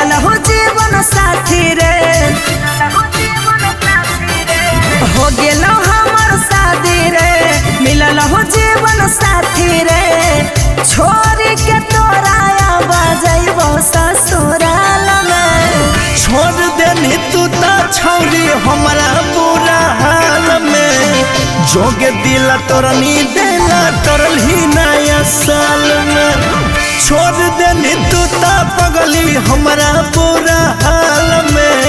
मिलल हो जीवन साथी रे, हो गेलो हमर शादी रे, मिलल हो जीवन साथी रे, छोरी के तोरा बजैबो ससुराल में। छोड़ देनी तू ता छौरी हमरा बुरा हाल में, जोगे दिला तोरनी देला तोरल ही नया साल में। छोड़ देनी तू ता पगली हमरा बुरा हाल में,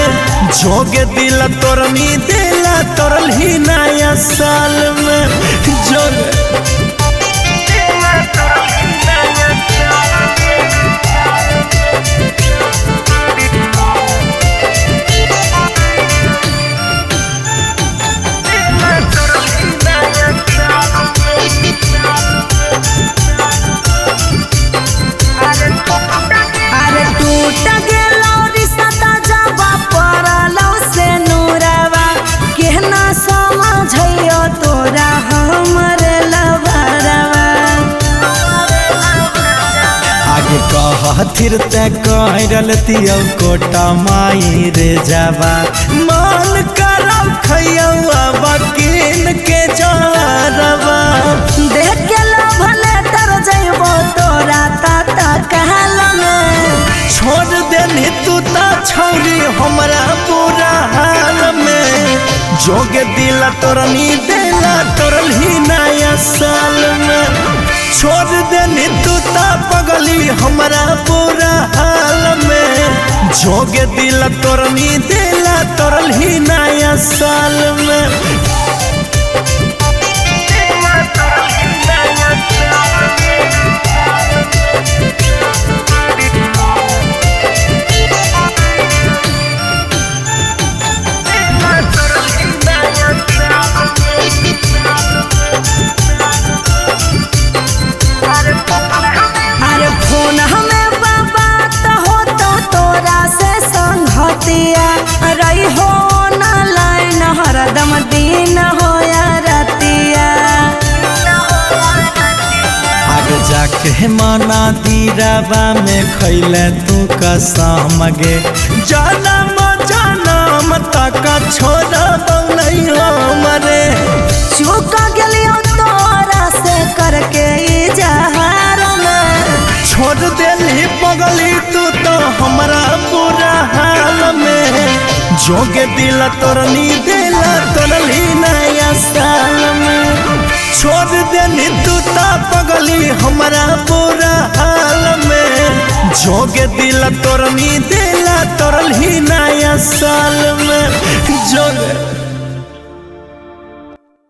जोगे दिला तोरनी देला तोरल ही नया साल में। अरे टूट गेलो रिश्ता जब पड़लो से नूरवा, केहना समझियो तोरा हमरे लवरवा। आगे कहथिर ते कहरल तियौ कोटा माई रे जावा, मन करौ खैयौ बकीन के जरवा। देख के लव लेटर जइबो तोरा ताता कहल में। छोड़ देनी तू ता छौरी हमरा बुरा हाल में, जोगे दिला तोरनी देला तोरल ही नया साल में। छोड़ देनी तू ता पगली हमरा बुरा हाल में, जोगे दिला तोरनी देला तोरल ही नया साल में। अरे फोन हमें बाबा तो हो तो तोरा से संगतिया, रही हो ना लाइन हरदम दिन हो या रतिया। आगे जाके मना दीराबा में खैले तू कसम गे, जनम जनम तक छोड़बौ नहीं हमरे। चूक गेलियो तोरा से करके इजहार में। छोड़ देली पगली तू तो हमरा बुरा हाल में, जोगे दिला तोरनी देला तोरली नया साल में। छोड़ देली तू ता पगली हमरा बुरा हाल में, जोगे दिला तोरनी देला तोरल ही नया साल में। जोगे